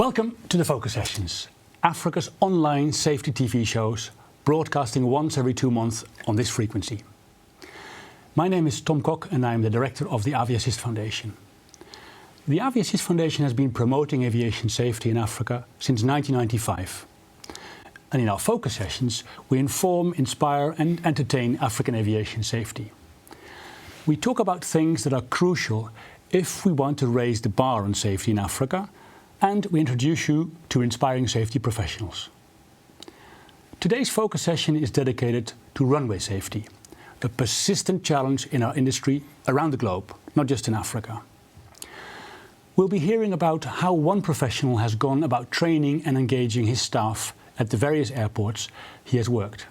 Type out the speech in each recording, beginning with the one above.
Welcome to the Focus Sessions, Africa's online safety TV shows, broadcasting once every 2 months on this frequency. My name is Tom Kok and I am the director of the Aviation Foundation. The Aviation Foundation has been promoting aviation safety in Africa since 1995. And in our Focus Sessions, we inform, inspire and entertain African aviation safety. We talk about things that are crucial if we want to raise the bar on safety in Africa, and we introduce you to inspiring safety professionals. Today's Focus Session is dedicated to runway safety, a persistent challenge in our industry around the globe, not just in Africa. We'll be hearing about how one professional has gone about training and engaging his staff at the various airports he has worked.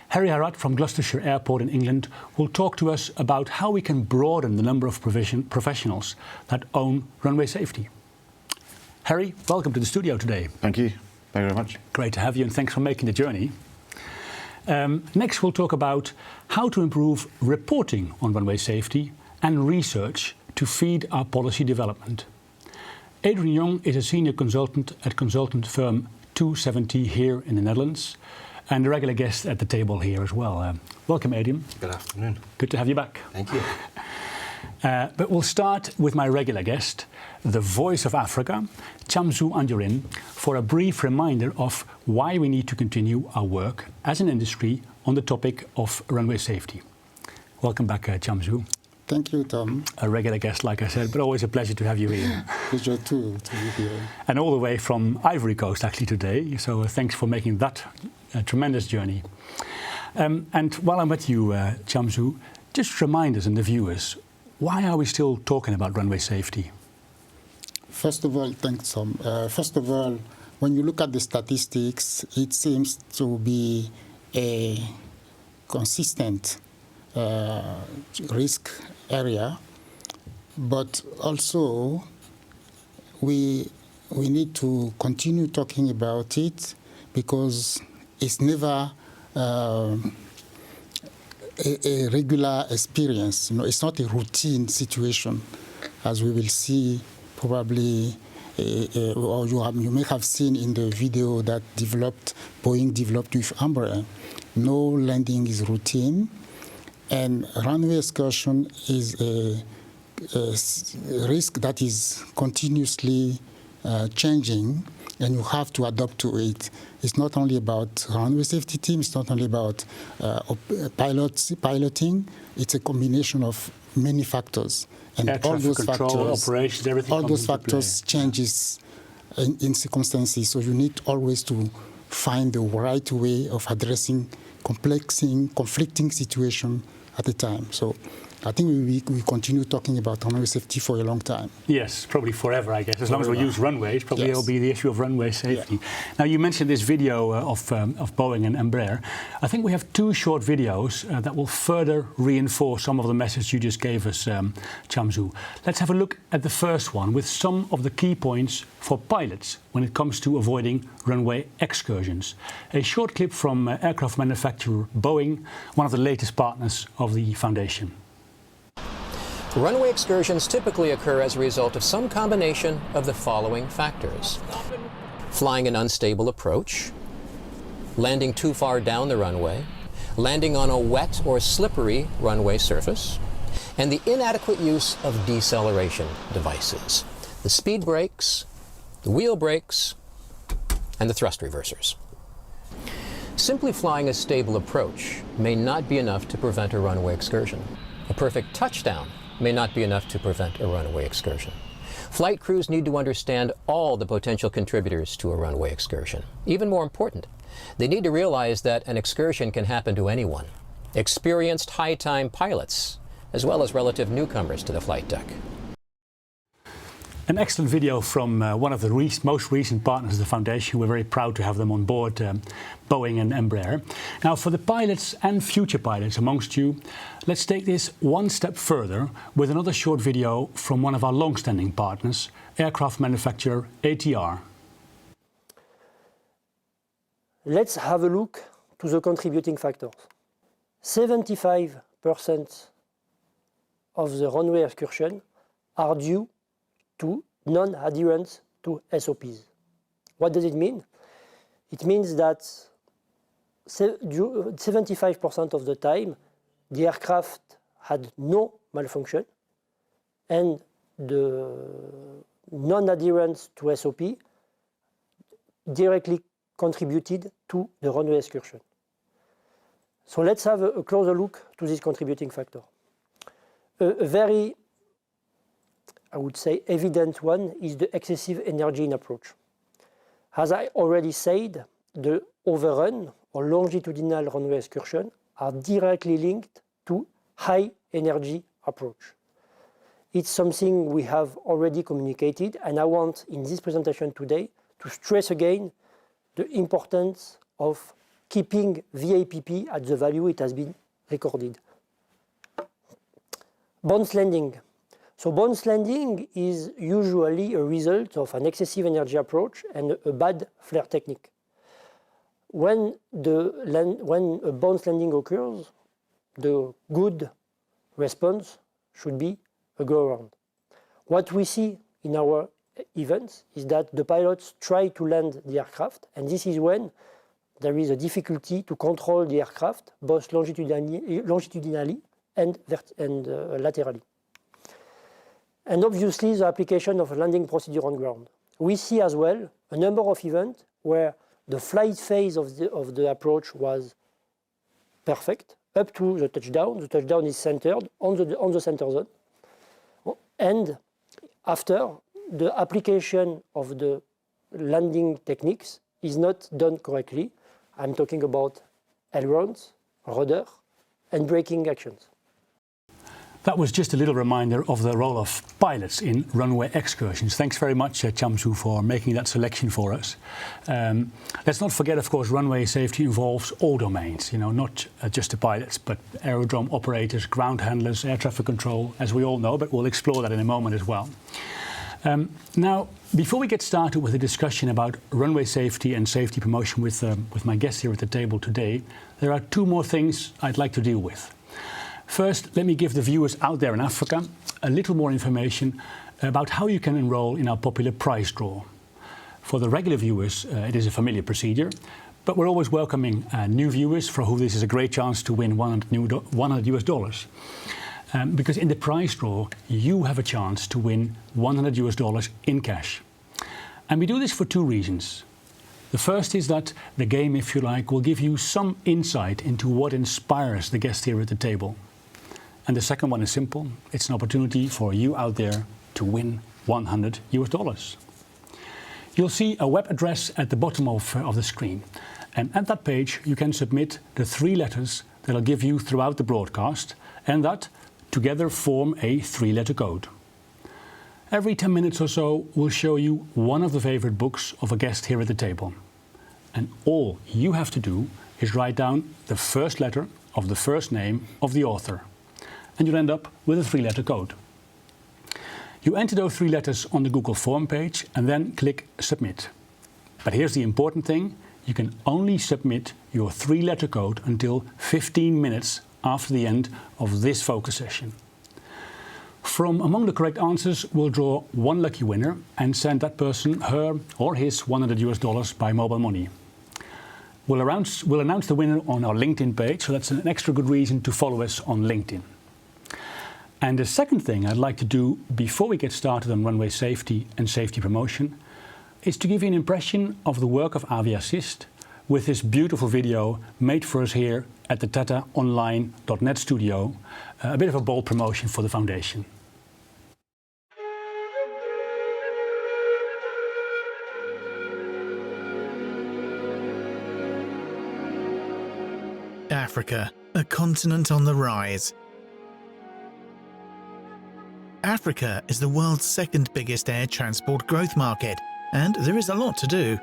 Harry Harrad from Gloucestershire Airport in England will talk to us about how we can broaden the number of professionals that own runway safety. Harry, welcome to the studio today. Thank you. Thank you very much. Great to have you and thanks for making the journey. Next we'll talk about how to improve reporting on runway safety and research to feed our policy development. Adrian is a senior consultant at consultant firm 270 here in the Netherlands and a regular guest at the table here as well. Welcome, Adrian. Good afternoon. Good to have you back. Thank you. But we'll start with my regular guest, the voice of Africa, Chamsou Andjorin, for a brief reminder of why we need to continue our work as an industry on the topic of runway safety. Welcome back, Chamsou. Thank you, Tom. A regular guest, like I said, but always a pleasure to have you here. Pleasure too, to be here. And all the way from Ivory Coast, actually, today. So thanks for making that tremendous journey. And while I'm with you, Chamsou, just remind us and the viewers, why are we still talking about runway safety? First of all, thanks, Tom. First of all, when you look at the statistics, it seems to be a consistent risk area, but also we need to continue talking about it because it's never a regular experience. You know, it's not a routine situation, as we will see probably, or you may have seen in the video that Boeing developed with Embraer. No landing is routine, and runway excursion is a risk that is continuously changing, and you have to adapt to it. It's not only about runway safety team, it's not only about piloting, it's a combination of many factors. And all those factors, operations, everything all those factors changes in circumstances. So you need always to find the right way of addressing conflicting situation at a time. So I think we continue talking about runway safety for a long time. Yes, probably forever, I guess. As long as we use runways, probably Yes. it'll be the issue of runway safety. Yeah. Now, you mentioned this video of Boeing and Embraer. I think we have 2 short videos that will further reinforce some of the message you just gave us, Chamsou. Let's have a look at the first one with some of the key points for pilots when it comes to avoiding runway excursions. A short clip from aircraft manufacturer Boeing, one of the latest partners of the foundation. Runway excursions typically occur as a result of some combination of the following factors: flying an unstable approach, landing too far down the runway, landing on a wet or slippery runway surface, and the inadequate use of deceleration devices, the speed brakes, the wheel brakes, and the thrust reversers. Simply flying a stable approach may not be enough to prevent a runway excursion. A perfect touchdown may not be enough to prevent a runaway excursion. Flight crews need to understand all the potential contributors to a runway excursion. Even more important, they need to realize that an excursion can happen to anyone, experienced high-time pilots, as well as relative newcomers to the flight deck. An excellent video from one of the most recent partners of the foundation. We're very proud to have them on board, Boeing and Embraer. Now, for the pilots and future pilots amongst you, let's take this one step further with another short video from one of our long-standing partners, aircraft manufacturer ATR. Let's have a look to the contributing factors. 75% of the runway excursion are due to non-adherence to SOPs. What does it mean? It means that 75% of the time, the aircraft had no malfunction, and the non-adherence to SOP directly contributed to the runway excursion. So let's have a closer look to this contributing factor. A very, I would say, evident one is the excessive energy in approach. As I already said, the overrun or longitudinal runway excursion are directly linked to high energy approach. It's something we have already communicated, and I want in this presentation today to stress again the importance of keeping VAPP at the value it has been recorded. Bounce landing. So bounce landing is usually a result of an excessive energy approach and a bad flare technique. When a bounce landing occurs, the good response should be a go-around. What we see in our events is that the pilots try to land the aircraft, and this is when there is a difficulty to control the aircraft, both longitudinally and laterally. And obviously the application of a landing procedure on ground. We see as well a number of events where the flight phase of the approach was perfect up to the touchdown. The touchdown is centered on the center zone. And after, the application of the landing techniques is not done correctly. I'm talking about ailerons, rudder, and braking actions. That was just a little reminder of the role of pilots in runway excursions. Thanks very much, Chamsou, for making that selection for us. Let's not forget, of course, runway safety involves all domains, not just the pilots, but aerodrome operators, ground handlers, air traffic control, as we all know, but we'll explore that in a moment as well. Now, before we get started with the discussion about runway safety and safety promotion with my guests here at the table today, there are two more things I'd like to deal with. First, let me give the viewers out there in Africa a little more information about how you can enroll in our popular prize draw. For the regular viewers, it is a familiar procedure, but we're always welcoming new viewers for whom this is a great chance to win $100 US. Because in the prize draw, you have a chance to win $100 US in cash. And we do this for two reasons. The first is that the game, if you like, will give you some insight into what inspires the guests here at the table. And the second one is simple. It's an opportunity for you out there to win $100 US. You'll see a web address at the bottom of the screen. And at that page, you can submit the 3 letters that I'll give you throughout the broadcast, and that together form a 3-letter code. Every 10 minutes or so, we'll show you one of the favorite books of a guest here at the table. And all you have to do is write down the first letter of the first name of the author. And you'll end up with a 3-letter code. You enter those 3 letters on the Google form page and then click Submit. But here's the important thing. You can only submit your 3-letter code until 15 minutes after the end of this focus session. From among the correct answers, we'll draw one lucky winner and send that person her or his $100 US by mobile money. We'll announce the winner on our LinkedIn page, so that's an extra good reason to follow us on LinkedIn. And the second thing I'd like to do before we get started on runway safety and safety promotion is to give you an impression of the work of Aviassist with this beautiful video made for us here at the tataonline.net studio, a bit of a bold promotion for the foundation. Africa, a continent on the rise. Africa is the world's second biggest air transport growth market, and there is a lot to do.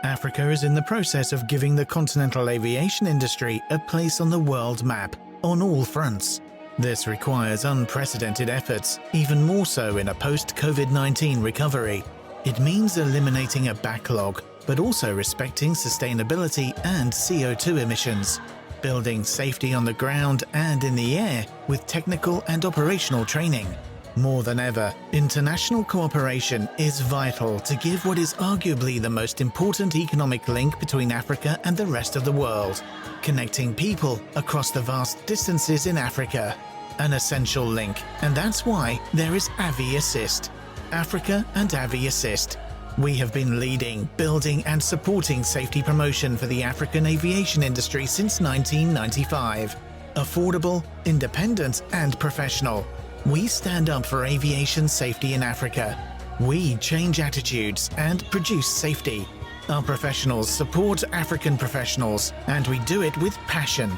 Africa is in the process of giving the continental aviation industry a place on the world map, on all fronts. This requires unprecedented efforts, even more so in a post-COVID-19 recovery. It means eliminating a backlog, but also respecting sustainability and CO2 emissions, building safety on the ground and in the air with technical and operational training, More than ever, international cooperation is vital to give what is arguably the most important economic link between Africa and the rest of the world, connecting people across the vast distances in Africa. An essential link, and that's why there is AviAssist. Africa and AviAssist. We have been leading, building and supporting safety promotion for the African aviation industry since 1995. Affordable, independent and professional. We stand up for aviation safety in Africa. We change attitudes and produce safety. Our professionals support African professionals, and we do it with passion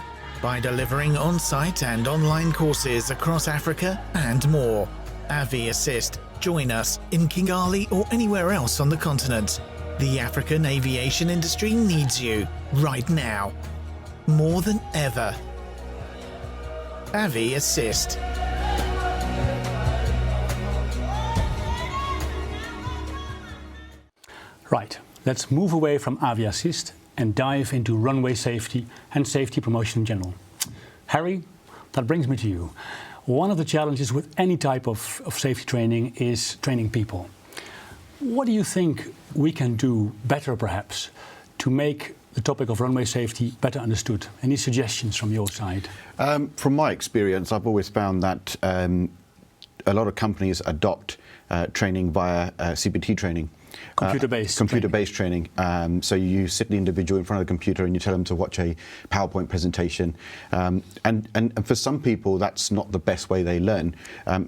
by delivering on-site and online courses across Africa and more. AviAssist. Join us in Kigali or anywhere else on the continent. The African aviation industry needs you right now, more than ever. AviAssist. Right, let's move away from AviAssist and dive into runway safety and safety promotion in general. Harry, that brings me to you. One of the challenges with any type of safety training is training people. What do you think we can do better, perhaps, to make the topic of runway safety better understood? Any suggestions from your side? From my experience, I've always found that a lot of companies adopt training via CPT training. Computer-based training. So you sit the individual in front of the computer and you tell them to watch a PowerPoint presentation. And for some people, that's not the best way they learn.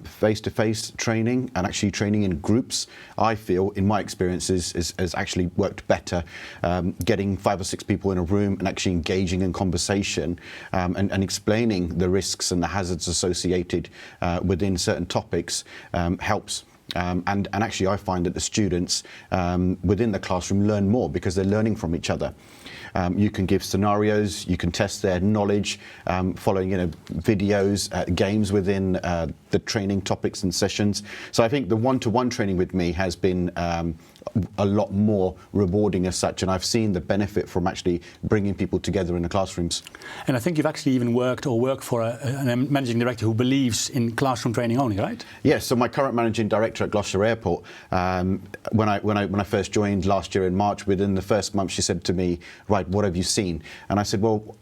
Face-to-face training and actually training in groups, I feel, in my experiences, has actually worked better. Getting 5 or 6 people in a room and actually engaging in conversation and explaining the risks and the hazards associated within certain topics helps. And actually I find that the students within the classroom learn more because they're learning from each other. You can give scenarios, you can test their knowledge following videos, games within the training topics and sessions. So I think the one-to-one training with me has been a lot more rewarding as such, and I've seen the benefit from actually bringing people together in the classrooms. And I think you've actually even work for a managing director who believes in classroom training only, right? Yes, so my current managing director at Gloucestershire Airport, when I first joined last year in March, within the first month she said to me, right, what have you seen? And I said, well,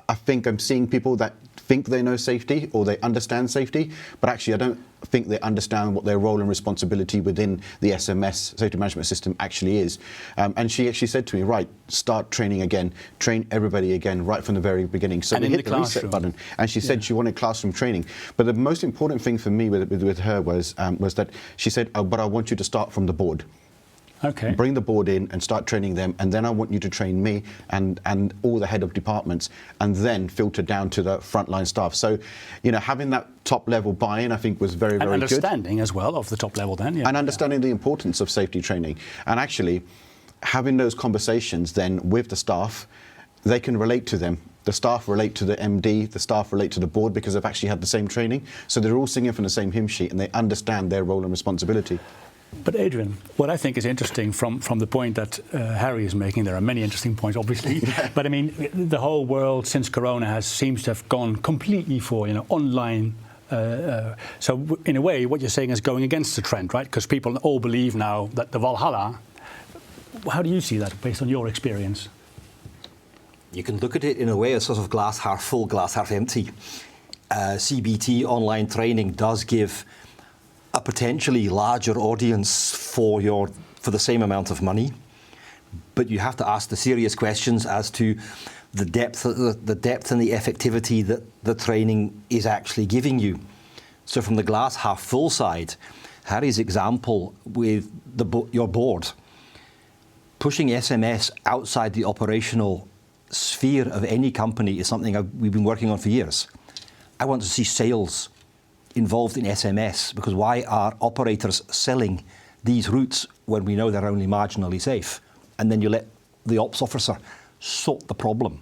I think I'm seeing people that think they know safety or they understand safety, but actually I don't think they understand what their role and responsibility within the SMS, safety management system, actually is. And she actually said to me, right, start training again, train everybody again right from the very beginning. So we hit the reset button, and she said she wanted classroom training. But the most important thing for me with her was that she said, oh, but I want you to start from the board. Okay. Bring the board in and start training them, and then I want you to train me and all the head of departments, and then filter down to the frontline staff. So, having that top level buy-in, I think, was very, very good. And understanding as well of the top level then. Yeah. And understanding the importance of safety training. And actually, having those conversations then with the staff, they can relate to them. The staff relate to the MD, the staff relate to the board because they've actually had the same training. So they're all singing from the same hymn sheet and they understand their role and responsibility. But Adrian, what I think is interesting from the point that Harry is making, there are many interesting points, obviously. But I mean, the whole world since Corona seems to have gone completely for online. So in a way, what you're saying is going against the trend, right? Because people all believe now that the Valhalla. How do you see that based on your experience? You can look at it in a way as sort of glass half full, glass half empty. CBT online training does give a potentially larger audience for the same amount of money, but you have to ask the serious questions as to the depth and the effectivity that the training is actually giving you. So from the glass half full side, Harry's example with your board, pushing SMS outside the operational sphere of any company is something we've been working on for years. I want to see sales involved in SMS, because why are operators selling these routes when we know they're only marginally safe? And then you let the ops officer sort the problem.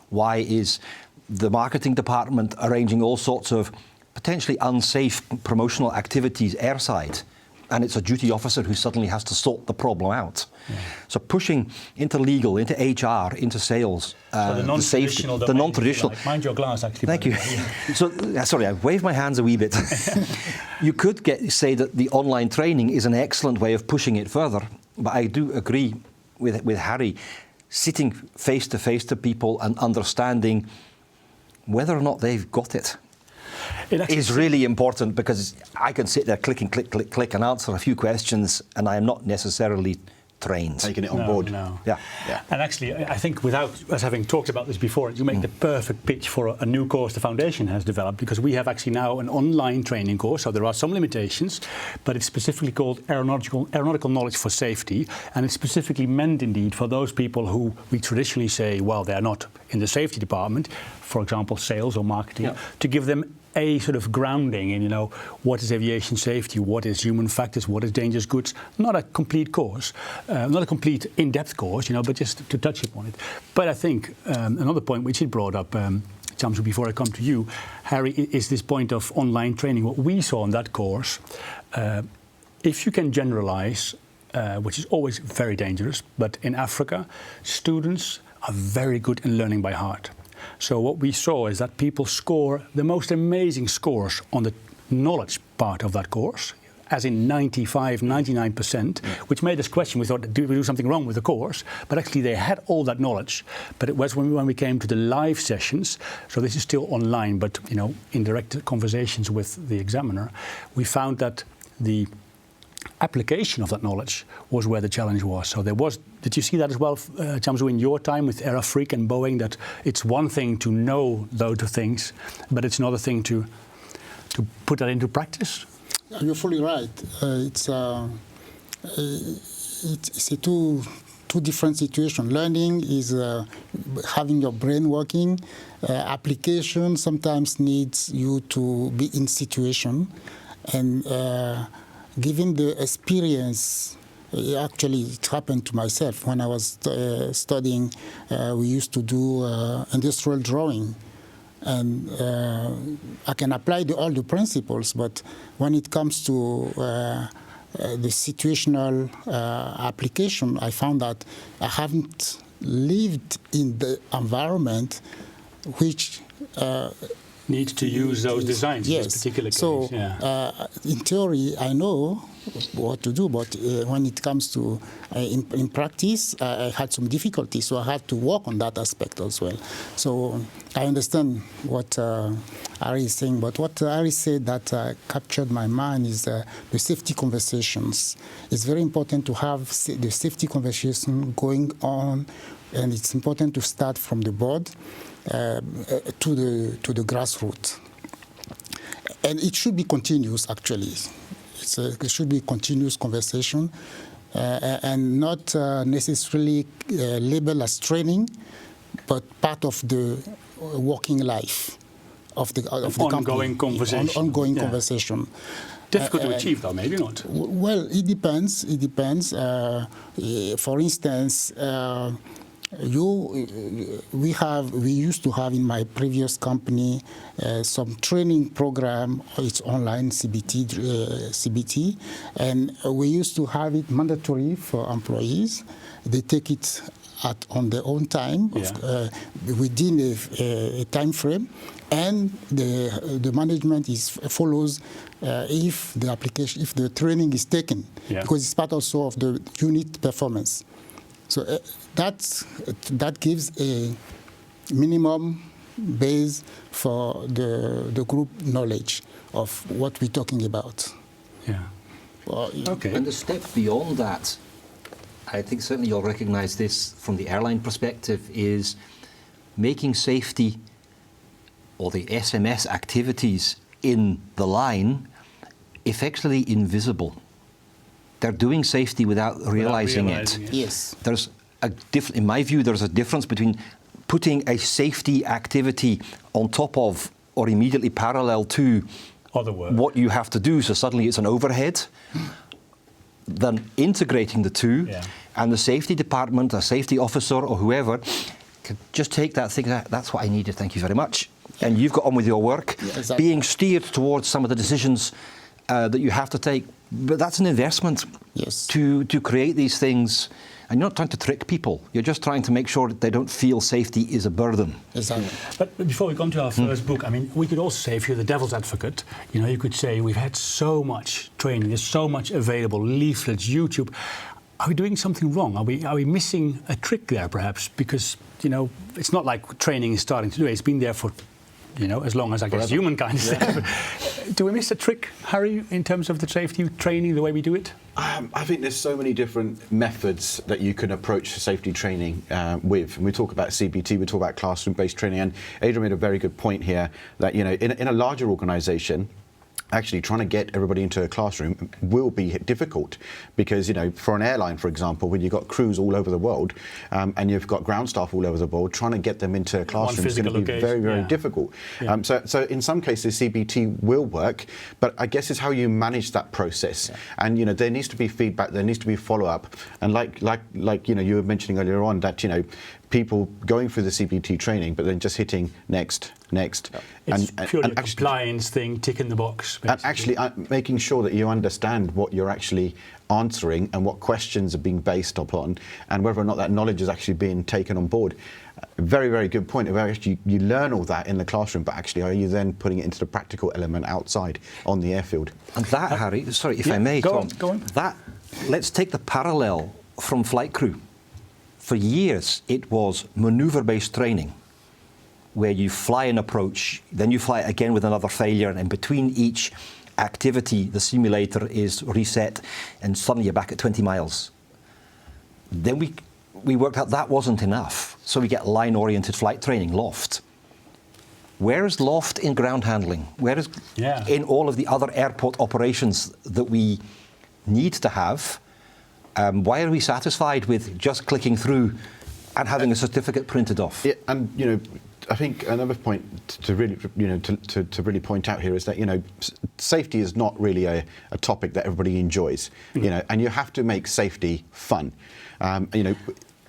Why is the marketing department arranging all sorts of potentially unsafe promotional activities airside and it's a duty officer who suddenly has to sort the problem out. Yeah. So pushing into legal, into HR, into sales, so the non-traditional, the non-traditional. Like. Mind your glass, actually. Thank you. So, sorry, I waved my hands a wee bit. You could say that the online training is an excellent way of pushing it further, but I do agree with Harry. Sitting face to face to people and understanding whether or not they've got it is really important, because I can sit there clicking, click, and answer a few questions, and I am not necessarily trained. Taking it on board. No. Yeah. And actually, I think without us having talked about this before, you make the perfect pitch for a new course the Foundation has developed, because we have actually now an online training course, so there are some limitations, but it's specifically called Aeronautical Knowledge for Safety, and it's specifically meant indeed for those people who we traditionally say, well, they're not in the safety department, for example, sales or marketing, to give them a sort of grounding in, what is aviation safety, what is human factors, what is dangerous goods. Not a complete course, not a complete in-depth course, but just to touch upon it. But I think another point which he brought up, Chamsou, before I come to you, Harry, is this point of online training. What we saw in that course, if you can generalize, which is always very dangerous, but in Africa, students are very good in learning by heart. So what we saw is that people score the most amazing scores on the knowledge part of that course, as in 95, 99%, which made us question. We thought, did we do something wrong with the course? But actually they had all that knowledge. But it was when we came to the live sessions, so this is still online, but in direct conversations with the examiner, we found that the application of that knowledge was where the challenge was. So did you see that as well, Chamsou, in your time with Aerofreak and Boeing, that it's one thing to know those things, but it's another thing to put that into practice? You're fully right. It's a two different situations. Learning is having your brain working. Application sometimes needs you to be in situation, and given the experience, actually it happened to myself when I was studying. We used to do industrial drawing, and I can apply all the principles, but when it comes to the situational application, I found that I haven't lived in the environment which need to use those designs in this particular case. So, in theory, I know what to do, but when it comes to in practice, I had some difficulties, so I had to work on that aspect as well. So I understand what Harry is saying, but what Harry said that captured my mind is the safety conversations. It's very important to have the safety conversation going on, and it's important to start from the board to the grassroots, and it should be continuous. Actually, it should be continuous conversation, and not necessarily labeled as training, but part of the working life of the ongoing company. Ongoing conversation. Difficult to achieve, though, maybe not. Well, it depends. It depends. For instance. We used to have in my previous company some training program. It's online CBT, and we used to have it mandatory for employees. They take it on their own time, within a time frame, and the management follows if the training is taken, because it's part also of the unit performance. So that gives a minimum base for the group knowledge of what we're talking about. Yeah. Well, okay. And a step beyond that, I think certainly you'll recognize this from the airline perspective, is making safety or the SMS activities in the line effectively invisible. They're doing safety without realizing it. Yes. There's in my view, there's a difference between putting a safety activity on top of or immediately parallel to other work, what you have to do, so suddenly it's an overhead, than integrating the two, and the safety department, a safety officer or whoever, can just take that thing, that's what I needed, thank you very much. And you've got on with your work, being steered towards some of the decisions that you have to take But that's an investment. Yes. To create these things. And you're not trying to trick people. You're just trying to make sure that they don't feel safety is a burden. Exactly. But before we come to our first book, I mean, we could also say, if you're the devil's advocate, you know, you could say we've had so much training, there's so much available, leaflets, YouTube. Are we doing something wrong? Are we missing a trick there, perhaps? Because, you know, it's not like training is starting today. It's been there for, you know, as long as I guess humankind is there. Do we miss a trick, Harry, in terms of the safety training, the way we do it? I think there's so many different methods that you can approach safety training with. And we talk about CBT, we talk about classroom-based training, and Adrian made a very good point here that, you know, in a larger organisation, actually trying to get everybody into a classroom will be difficult because, you know, for an airline, for example, when you've got crews all over the world and you've got ground staff all over the world, trying to get them into a classroom is going to be very, very difficult. Yeah. So in some cases, CBT will work, but I guess it's how you manage that process. Yeah. And, you know, there needs to be feedback, there needs to be follow-up. And like you know, you were mentioning earlier on that, you know, people going through the CBT training, but then just hitting next. It's purely a compliance thing, tick in the box. Basically. And actually making sure that you understand what you're actually answering and what questions are being based upon and whether or not that knowledge is actually being taken on board. Very, very good point. Actually, you learn all that in the classroom, but actually are you then putting it into the practical element outside on the airfield? And that, Harry, sorry, if I may, Tom, go on. Let's take the parallel from flight crew. For years, it was manoeuvre-based training, where you fly an approach, then you fly it again with another failure, and between each activity, the simulator is reset, and suddenly you're back at 20 miles. Then we worked out that wasn't enough, so we get line-oriented flight training, LOFT. Where is LOFT in ground handling? Where is in all of the other airport operations that we need to have? Why are we satisfied with just clicking through and having a certificate printed off? Yeah, and, you know, I think another point to really, you know, to really point out here is that, you know, safety is not really a topic that everybody enjoys, you know, and you have to make safety fun, you know.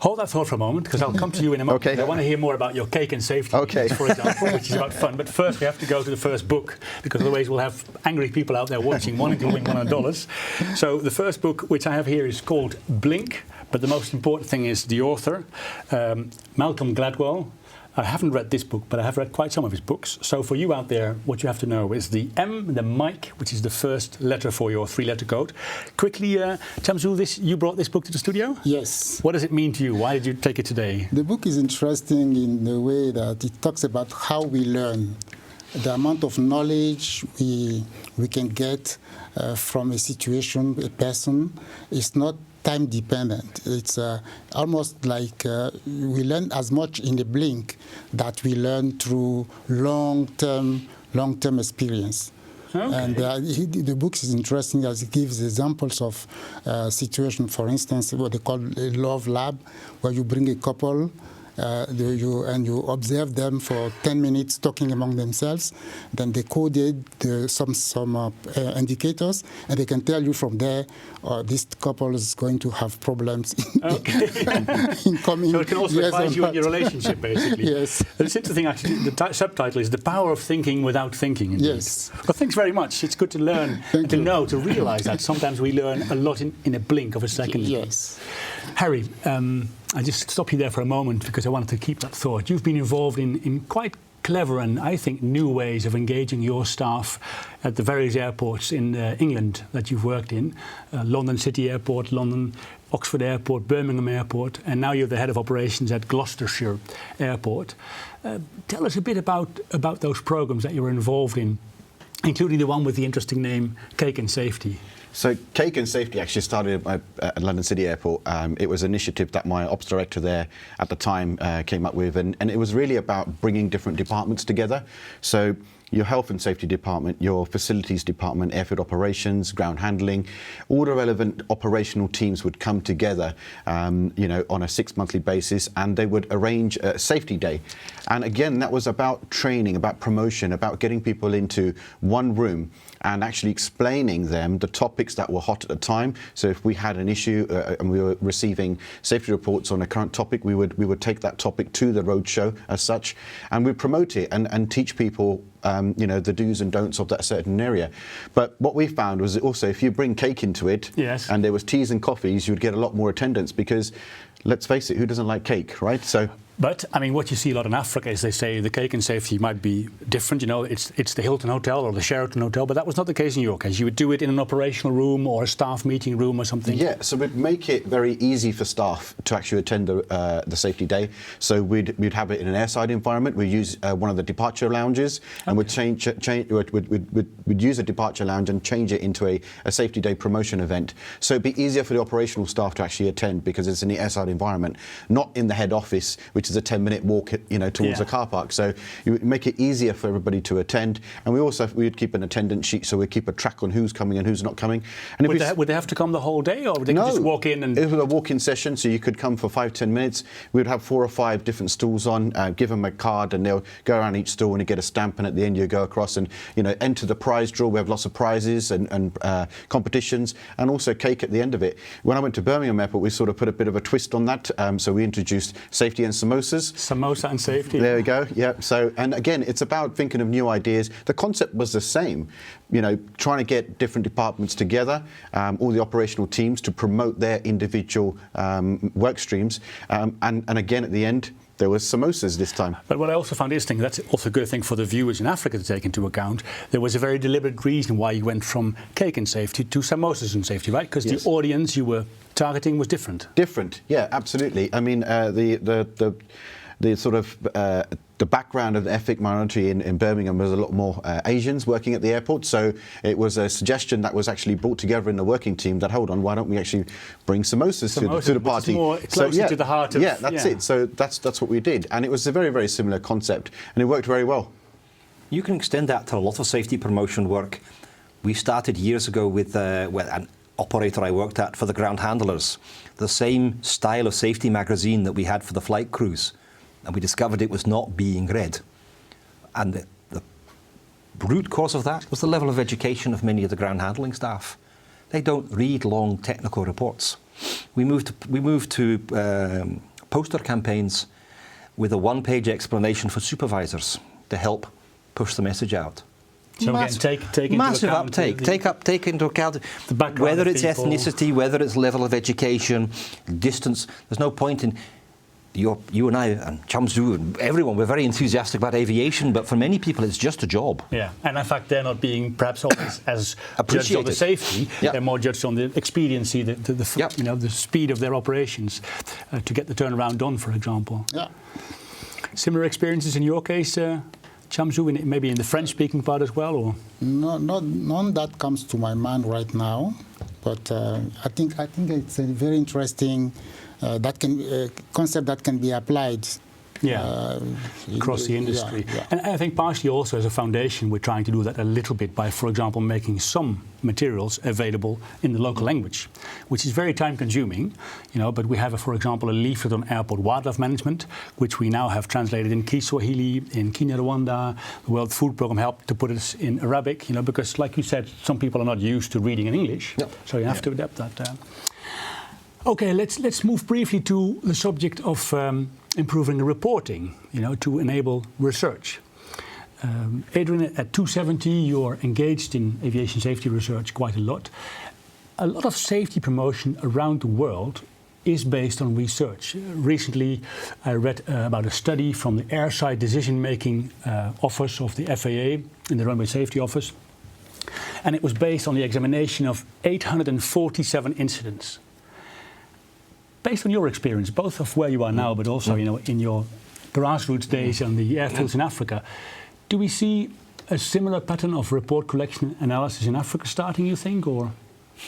Hold that thought for a moment, because I'll come to you in a moment. Okay. I want to hear more about your cake and safety, for example, which is about fun. But first we have to go to the first book, because otherwise we'll have angry people out there watching wanting to win $100. So the first book, which I have here, is called Blink, but the most important thing is the author, Malcolm Gladwell. I haven't read this book, but I have read quite some of his books. So for you out there, what you have to know is the M, the Mike, which is the first letter for your three-letter code. Quickly, Chamsou, you brought this book to the studio? Yes. What does it mean to you? Why did you take it today? The book is interesting in the way that it talks about how we learn. The amount of knowledge we can get from a situation, a person, is not time dependent. It's almost like we learn as much in a blink that we learn through long-term experience. Okay. And the book is interesting as it gives examples of situations, for instance, what they call a love lab, where you bring a couple you observe them for 10 minutes talking among themselves. Then they coded some indicators, and they can tell you from there, this couple is going to have problems in coming. So it can also advise you in your relationship, basically. Yes. It's interesting, actually. The subtitle is The Power of Thinking Without Thinking. Indeed. Yes. Well, thanks very much. It's good to learn, to know, to realize that sometimes we learn a lot in a blink of a second. Yes. Harry, I just stop you there for a moment because I wanted to keep that thought. You've been involved in quite clever and, I think, new ways of engaging your staff at the various airports in England that you've worked in. London City Airport, London, Oxford Airport, Birmingham Airport, and now you're the head of operations at Gloucestershire Airport. Tell us a bit about those programs that you were involved in, including the one with the interesting name Cake and Safety. So Cake and Safety actually started at London City Airport. It was an initiative that my ops director there at the time came up with, and it was really about bringing different departments together. So your health and safety department, your facilities department, airfield operations, ground handling, all the relevant operational teams would come together, you know, on a 6-monthly basis, and they would arrange a safety day. And again, that was about training, about promotion, about getting people into one room and actually explaining them the topic topics that were hot at the time. So if we had an issue and we were receiving safety reports on a current topic, we would take that topic to the roadshow as such, and we'd promote it and teach people the do's and don'ts of that certain area. But what we found was that also if you bring cake into it, yes, and there was teas and coffees, you'd get a lot more attendance because, let's face it, who doesn't like cake, right? So. But I mean, what you see a lot in Africa is they say the cake and safety might be different. It's the Hilton Hotel or the Sheraton Hotel, but that was not the case in your case. You would do it in an operational room or a staff meeting room or something. Yeah, so we'd make it very easy for staff to actually attend the safety day. So we'd have it in an airside environment. We'd use one of the departure lounges, and we'd use a departure lounge and change it into a safety day promotion event. So it'd be easier for the operational staff to actually attend because it's in the airside environment, not in the head office, which is a 10-minute walk, towards a car park. So you would make it easier for everybody to attend, and we'd keep an attendance sheet, so we'd keep a track on who's coming and who's not coming. And would they have to come the whole day, or would they just walk in? And it was a walk-in session, so you could come for 5-10 minutes. We'd have 4 or 5 different stalls on, give them a card, and they'll go around each stall and you get a stamp, and at the end you go across and enter the prize draw. We have lots of prizes and competitions, and also cake at the end of it. When I went to Birmingham Airport, we sort of put a bit of a twist on that. So we introduced safety and samosas. Samosa and safety. There we go. Yeah. So, and again, it's about thinking of new ideas. The concept was the same. Trying to get different departments together, all the operational teams to promote their individual work streams, and again at the end, there was samosas this time. But what I also found interesting, that's also a good thing for the viewers in Africa to take into account, there was a very deliberate reason why you went from cake and safety to samosas and safety, right? Because the audience you were targeting was different. Different, yeah, absolutely. I mean, the sort of the background of the ethnic minority in Birmingham was a lot more Asians working at the airport, so it was a suggestion that was actually brought together in the working team that, hold on, why don't we actually bring samosas to the party? More closer to the heart of... Yeah, that's it. So that's what we did, and it was a very, very similar concept, and it worked very well. You can extend that to a lot of safety promotion work. We started years ago with an operator I worked at for the ground handlers, the same style of safety magazine that we had for the flight crews. And we discovered it was not being read. And the root cause of that was the level of education of many of the ground handling staff. They don't read long technical reports. We moved to poster campaigns with a one-page explanation for supervisors to help push the message out. So again, take into massive account uptake. Take into account whether it's ethnicity, whether it's level of education, distance. There's no point in... You and I and Chamsou and everyone, we're very enthusiastic about aviation, but for many people it's just a job. Yeah, and in fact they're not being perhaps always as judged on the safety, they're more judged on the expediency, the speed of their operations to get the turnaround done, for example. Yeah. Similar experiences in your case, Chamsou, maybe in the French-speaking part as well, or? No, none that comes to my mind right now, but I think it's a very interesting concept that can be applied across the industry. Yeah. And I think partially also as a foundation we're trying to do that a little bit by, for example, making some materials available in the local language, which is very time consuming, but we have, for example, a leaflet on airport wildlife management, which we now have translated in Kiswahili, in Kinyarwanda. The World Food Programme helped to put it in Arabic, because like you said, some people are not used to reading in English, so you have to adapt that. Okay, let's move briefly to the subject of improving the reporting, to enable research. Adrian, at 270, you're engaged in aviation safety research quite a lot. A lot of safety promotion around the world is based on research. Recently, I read about a study from the Airside Decision-Making Office of the FAA in the Runway Safety Office, and it was based on the examination of 847 incidents. Based on your experience, both of where you are now, but also in your grassroots days on the airfields in Africa, do we see a similar pattern of report collection analysis in Africa starting, you think, or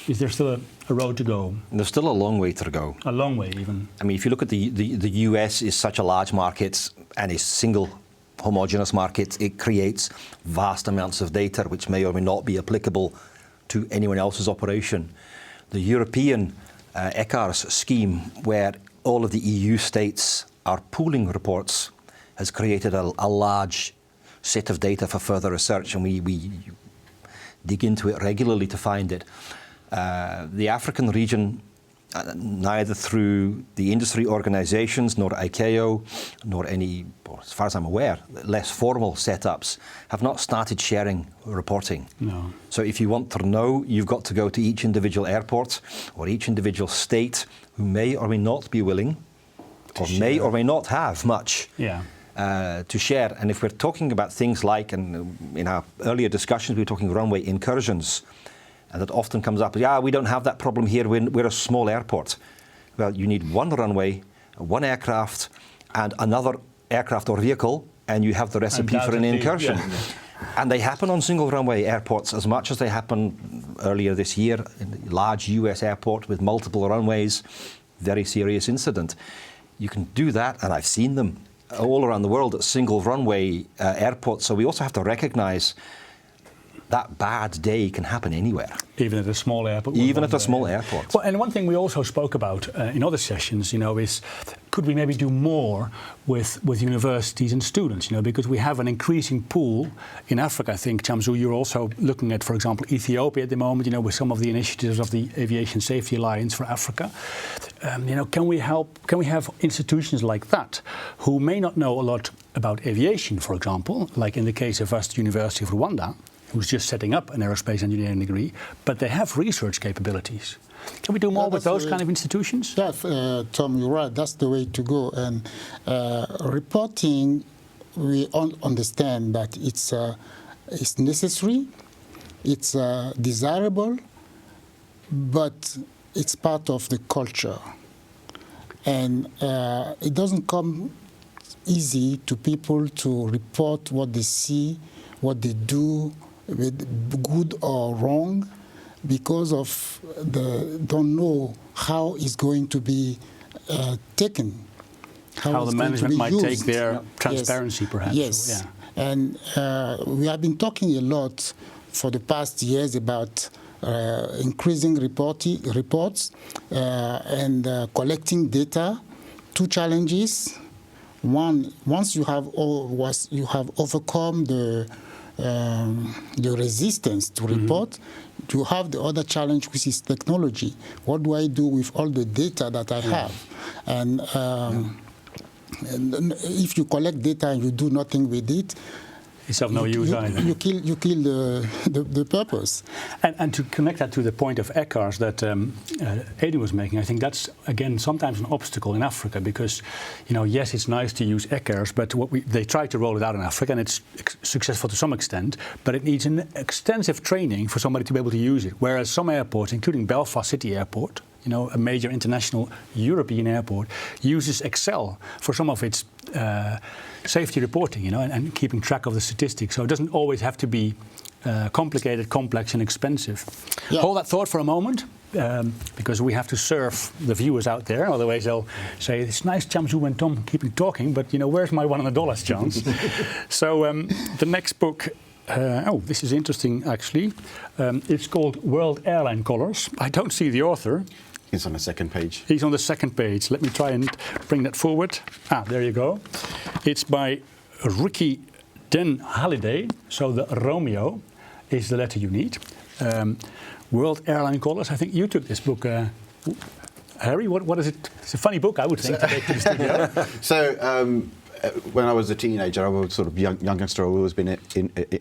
is there still a road to go? There's still a long way to go. A long way, even. I mean, if you look at the US is such a large market and a single homogeneous market, it creates vast amounts of data which may or may not be applicable to anyone else's operation. The European ECARS scheme, where all of the EU states are pooling reports, has created a large set of data for further research, and we dig into it regularly to find it. The African region, neither through the industry organizations, nor ICAO, nor any, as far as I'm aware, less formal setups, have not started sharing reporting. No. So if you want to know, you've got to go to each individual airport or each individual state who may or may not be willing, or may or may not have much to share. And if we're talking about things like, and in our earlier discussions, we were talking runway incursions, and that often comes up, we don't have that problem here, we're a small airport. Well, you need one runway, one aircraft, and another aircraft or vehicle, and you have the recipe for an incursion. And they happen on single runway airports as much as they happened earlier this year in a large US airport with multiple runways, very serious incident. You can do that, and I've seen them all around the world at single runway airports. So we also have to recognize that bad day can happen anywhere. Even at a small airport? Even at a small airport. Well, and one thing we also spoke about in other sessions, is could we maybe do more with universities and students, because we have an increasing pool in Africa. I think, Chamsou, you're also looking at, for example, Ethiopia at the moment, with some of the initiatives of the Aviation Safety Alliance for Africa. Can we have institutions like that who may not know a lot about aviation, for example, like in the case of us, University of Rwanda, who's just setting up an aerospace engineering degree, but they have research capabilities. Can we do more with those kind of institutions? Yeah, Tom, you're right. That's the way to go. And reporting, we all understand that it's necessary, it's desirable, but it's part of the culture. And it doesn't come easy to people to report what they see, what they do, with good or wrong, because of don't know how it's going to be taken. How the management might take their transparency, perhaps. Yes. And we have been talking a lot for the past years about increasing reports and collecting data. Two challenges. One, once you have overcome the resistance to report, you have the other challenge, which is technology. What do I do with all the data that I have? And if you collect data and you do nothing with it, it's of no use either. You kill the purpose. And to connect that to the point of ECARs that Adrian was making, I think that's, again, sometimes an obstacle in Africa because, yes, it's nice to use ECARs, but they try to roll it out in Africa, and it's successful to some extent, but it needs an extensive training for somebody to be able to use it. Whereas some airports, including Belfast City Airport, a major international European airport, uses Excel for some of its safety reporting, and keeping track of the statistics. So it doesn't always have to be complicated, complex, and expensive. Yeah. Hold that thought for a moment, because we have to serve the viewers out there. Otherwise, they'll say, "It's nice, Chamsou and Tom keeping talking, but where's my $100 chance?" So the next book. This is interesting, actually. It's called World Airline Colors. I don't see the author. He's on the second page. He's on the second page. Let me try and bring that forward. There you go. It's by Ricky Den Halliday. So the Romeo is the letter you need. World Airline Colors. I think you took this book. Harry, what is it? It's a funny book, I would think, to take to the studio. So, when I was a teenager, I was sort of youngster. I've always been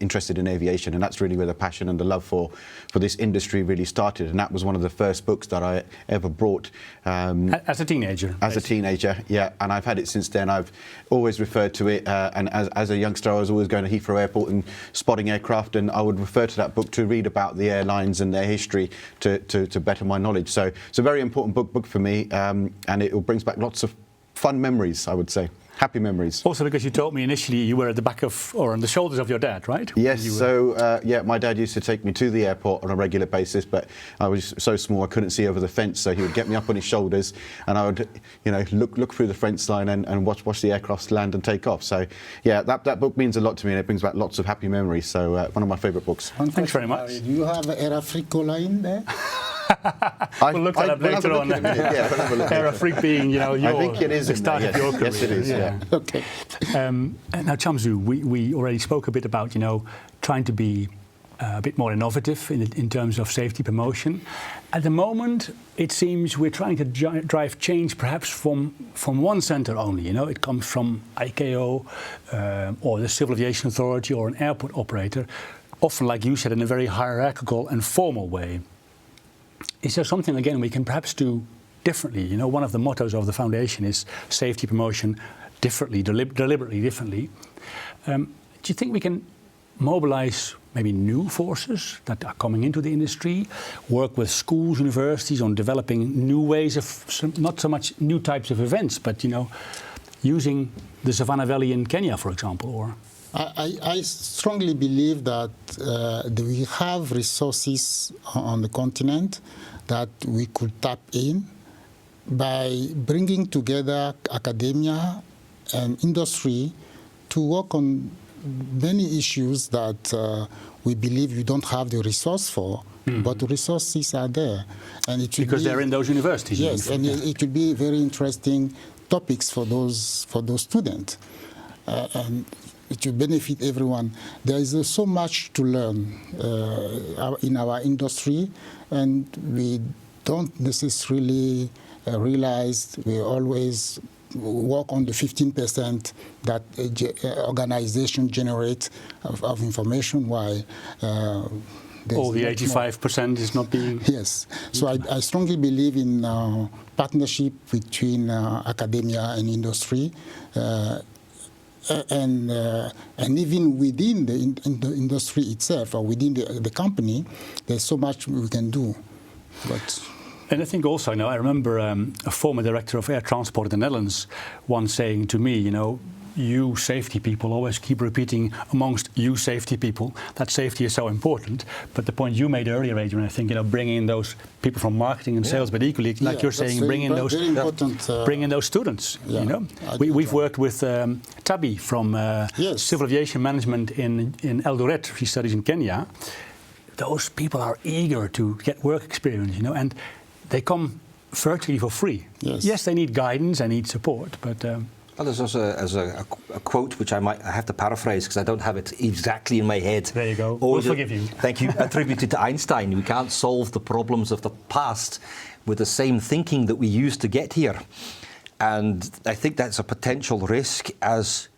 interested in aviation, and that's really where the passion and the love for this industry really started. And that was one of the first books that I ever brought. As a teenager? As a teenager, yeah. And I've had it since then. I've always referred to it. And as a youngster, I was always going to Heathrow Airport and spotting aircraft, and I would refer to that book to read about the airlines and their history to better my knowledge. So it's a very important book for me, and it brings back lots of fun memories, I would say. Happy memories. Also because you told me initially you were at the back of, or on the shoulders of your dad, right? Yes, my dad used to take me to the airport on a regular basis, but I was so small I couldn't see over the fence, so he would get me up on his shoulders and I would, look through the fence line and watch the aircraft land and take off. So, yeah, that book means a lot to me, and it brings back lots of happy memories, so one of my favourite books. Thanks very much. Do you have Air Africa line there? We'll look that up later on. Air Afrique being, your, I think it is the start of your career. Yes, it is, yeah. Okay. Now, Chamsou, we already spoke a bit about, trying to be a bit more innovative in terms of safety promotion. At the moment, it seems we're trying to drive change perhaps from one center only. You know, it comes from ICAO or the Civil Aviation Authority or an airport operator, often, like you said, in a very hierarchical and formal way. Is there something, again, we can perhaps do differently? You know, one of the mottos of the foundation is safety promotion differently, deliberately differently. Do you think we can mobilize maybe new forces that are coming into the industry, work with schools, universities on developing new ways of, not so much new types of events, but, you know, using the Savannah Valley in Kenya, for example? Or I strongly believe that we have resources on the continent that we could tap in by bringing together academia and industry to work on many issues that we believe we don't have the resource for, but the resources are there. And it because they're in those universities. Yes, and it will be very interesting topics for those students. And it will benefit everyone. There is so much to learn in our industry, and we don't necessarily realize we always work on the 15% that organization generate of information, while all the 85% is not being... Yes. So I strongly believe in partnership between academia and industry, and even within the industry itself or within the company, there's so much we can do. But and I think also, you know, I remember a former director of air transport in the Netherlands once saying to me, you know, you safety people always keep repeating amongst you safety people that safety is so important. But the point you made earlier, Adrian, I think, you know, bringing in those people from marketing and sales, but equally, like you're saying, bring in those students. You know, we've worked with Tabi from Civil Aviation Management in Eldoret. She studies in Kenya. Those people are eager to get work experience, you know, and they come virtually for free. Yes, they need guidance, they need support, but. Well, there's also a quote which I have to paraphrase because I don't have it exactly in my head. There you go. We'll forgive you. Thank you. Attributed to Einstein. We can't solve the problems of the past with the same thinking that we used to get here. And I think that's a potential risk as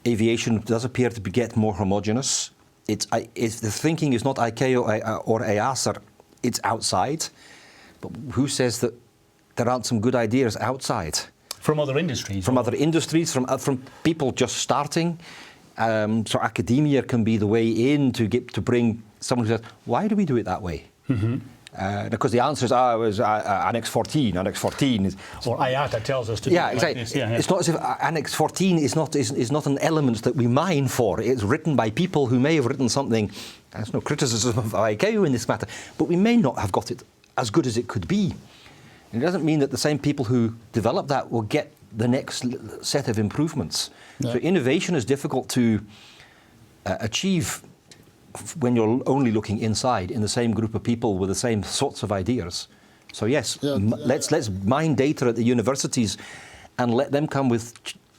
aviation does appear to get more homogenous. If the thinking is not ICAO or EASA, it's outside. But who says that there aren't some good ideas outside? From other industries? From other industries, from people just starting. So academia can be the way in to bring someone who says, why do we do it that way? Because the answer is, it was Annex 14. Annex 14 is... Or IATA tells us to do it exactly. Like this. It's not as if Annex 14 is not an element that we mine for. It's written by people who may have written something. There's no criticism of ICAO in this matter, but we may not have got it as good as it could be. And it doesn't mean that the same people who develop that will get the next set of improvements. So innovation is difficult to achieve when you're only looking inside in the same group of people with the same sorts of ideas. So yes, let's mine data at the universities and let them come with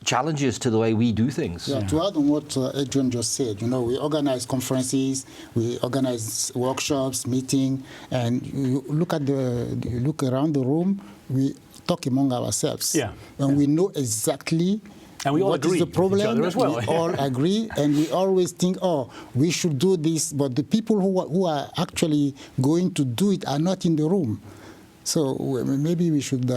challenges to the way we do things. To add on what Adrian just said, you know, we organize conferences, we organize workshops, meetings, and you look around the room, we talk among ourselves. And we know exactly and we all what agree is the problem. As well. We all agree, and we always think, oh, we should do this, but the people who are actually going to do it are not in the room. So maybe we should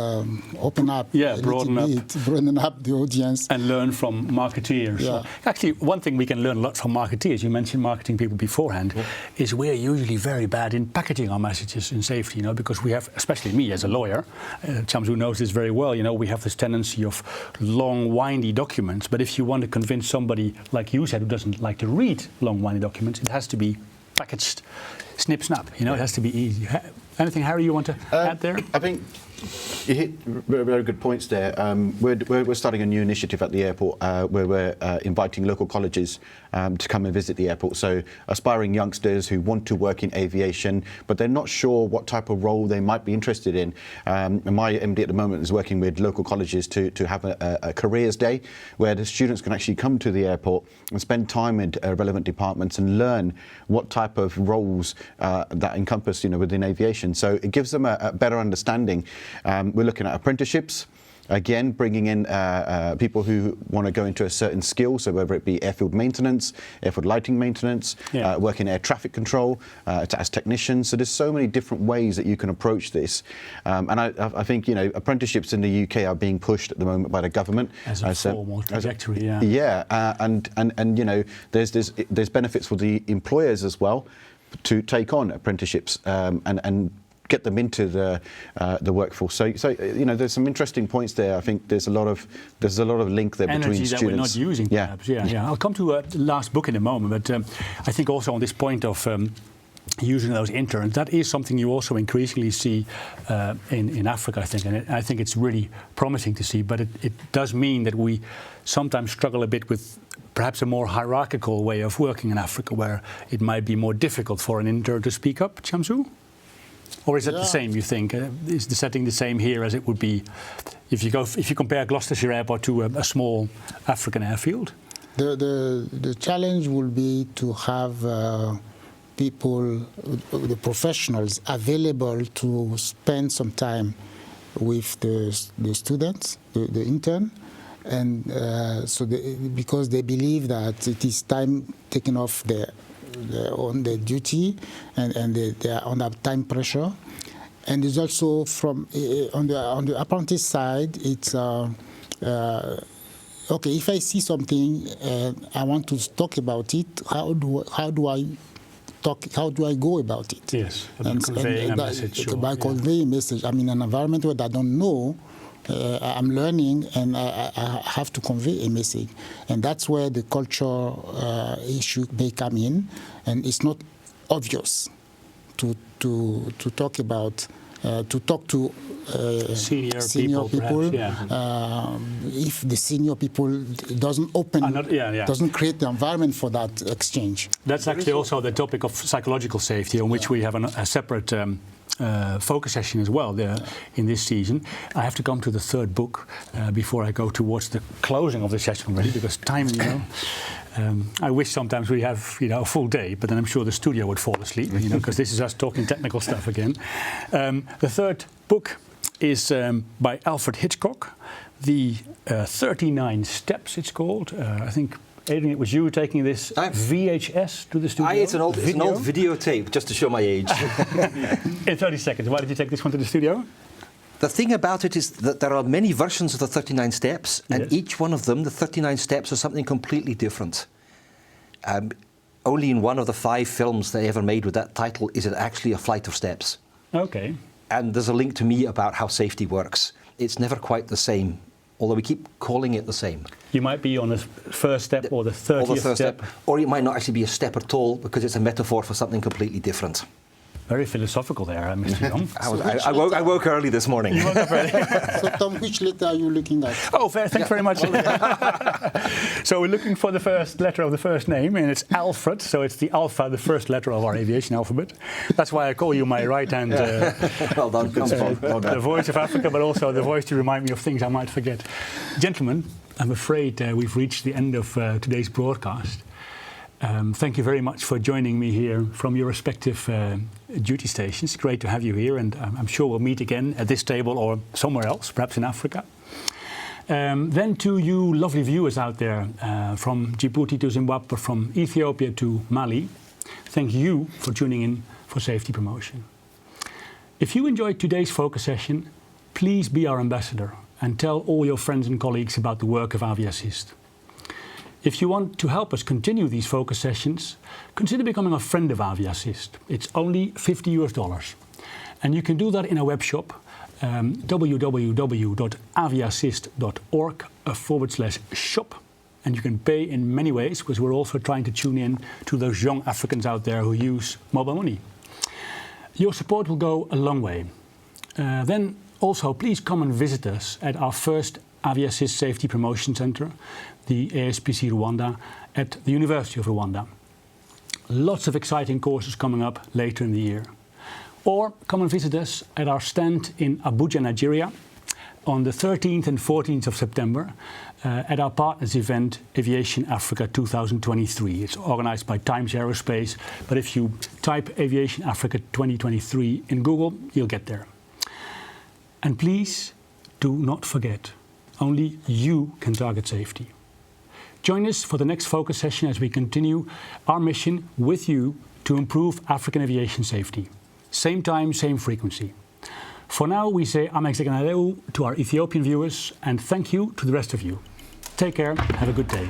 open up broaden up the audience. And learn from marketeers. So actually, one thing we can learn a lot from marketeers, you mentioned marketing people beforehand, is we're usually very bad in packaging our messages in safety, you know, because we have, especially me as a lawyer, Chamsou knows this very well, you know, we have this tendency of long, windy documents, but if you want to convince somebody, like you said, who doesn't like to read long, windy documents, it has to be packaged snip, snap, you know, it has to be easy. Anything, Harry, you want to add there? I think You hit very good points there. We're starting a new initiative at the airport where we're inviting local colleges to come and visit the airport. So aspiring youngsters who want to work in aviation, but they're not sure what type of role they might be interested in. And my MD at the moment is working with local colleges to have a careers day where the students can actually come to the airport and spend time in relevant departments and learn what type of roles that encompass, within aviation. So it gives them a better understanding. We're looking at apprenticeships. Again, bringing in people who want to go into a certain skill, so whether it be airfield maintenance, airfield lighting maintenance, work in air traffic control, as technicians. So there's so many different ways that you can approach this. And I think, apprenticeships in the UK are being pushed at the moment by the government. As a formal trajectory, and there's benefits for the employers as well to take on apprenticeships and get them into the workforce. So there's some interesting points there. I think there's a lot of link there between students. Energy that we're not using, perhaps. Yeah. I'll come to the last book in a moment, but I think also on this point of using those interns, that is something you also increasingly see in Africa, I think, and I think it's really promising to see. But it does mean that we sometimes struggle a bit with perhaps a more hierarchical way of working in Africa, where it might be more difficult for an intern to speak up. Chamsou? Or is it the same, you think? Is the setting the same here as it would be if you compare Gloucestershire Airport to a small African airfield? The challenge will be to have people, the professionals, available to spend some time with the students, the intern, and because they believe that it is time taken off on their duty, and they are under time pressure. And it's also from on the apprentice side, it's okay. If I see something and I want to talk about it, how do I talk? How do I go about it? Yes, conveying a message. By conveying a message. I'm in an environment where I don't know. I'm learning, and I have to convey a message, and that's where the culture issue may come in. And it's not obvious to talk about to senior people. Perhaps, if the senior people doesn't doesn't create the environment for that exchange. That's actually also the topic of psychological safety, on which we have a separate focus session as well in this season. I have to come to the third book before I go towards the closing of the session already, because time, I wish sometimes we have a full day, but then I'm sure the studio would fall asleep, because this is us talking technical stuff again. The third book is by Alfred Hitchcock, the 39 Steps, it's called. I think, Adrian, it was you taking this VHS to the studio? It's an old videotape, just to show my age. In 30 seconds, why did you take this one to the studio? The thing about it is that there are many versions of the 39 steps, and each one of them, the 39 steps, are something completely different. Only in one of the 5 films they ever made with that title is it actually a flight of steps. Okay. And there's a link to me about how safety works. It's never quite the same, although we keep calling it the same. You might be on the first step or the 30th step. Or it might not actually be a step at all, because it's a metaphor for something completely different. Very philosophical there, Mr. Young. I woke early this morning. You woke up early. So, Tom, which letter are you looking at? Oh, thanks very much. So we're looking for the first letter of the first name, and it's Alfred. So it's the alpha, the first letter of our aviation alphabet. That's why I call you my right hand. Well done. The voice of Africa, but also the voice to remind me of things I might forget. Gentlemen, I'm afraid we've reached the end of today's broadcast. Thank you very much for joining me here from your respective duty stations. Great to have you here, and I'm sure we'll meet again at this table or somewhere else, perhaps in Africa. Then to you lovely viewers out there, from Djibouti to Zimbabwe, from Ethiopia to Mali, thank you for tuning in for Safety Promotion. If you enjoyed today's focus session, please be our ambassador and tell all your friends and colleagues about the work of Aviassist. If you want to help us continue these focus sessions, consider becoming a friend of Aviassist. It's only $50. And you can do that in our web shop, www.aviassist.org/shop. And you can pay in many ways, because we're also trying to tune in to those young Africans out there who use mobile money. Your support will go a long way. Then Also, please come and visit us at our first Aviation Safety Promotion Center, the ASPC Rwanda, at the University of Rwanda. Lots of exciting courses coming up later in the year. Or come and visit us at our stand in Abuja, Nigeria, on the 13th and 14th of September at our partners event Aviation Africa 2023. It's organized by Times Aerospace, but if you type Aviation Africa 2023 in Google, you'll get there. And please do not forget, only you can target safety. Join us for the next focus session as we continue our mission with you to improve African aviation safety. Same time, same frequency. For now, we say Amexekanaleu to our Ethiopian viewers and thank you to the rest of you. Take care, have a good day.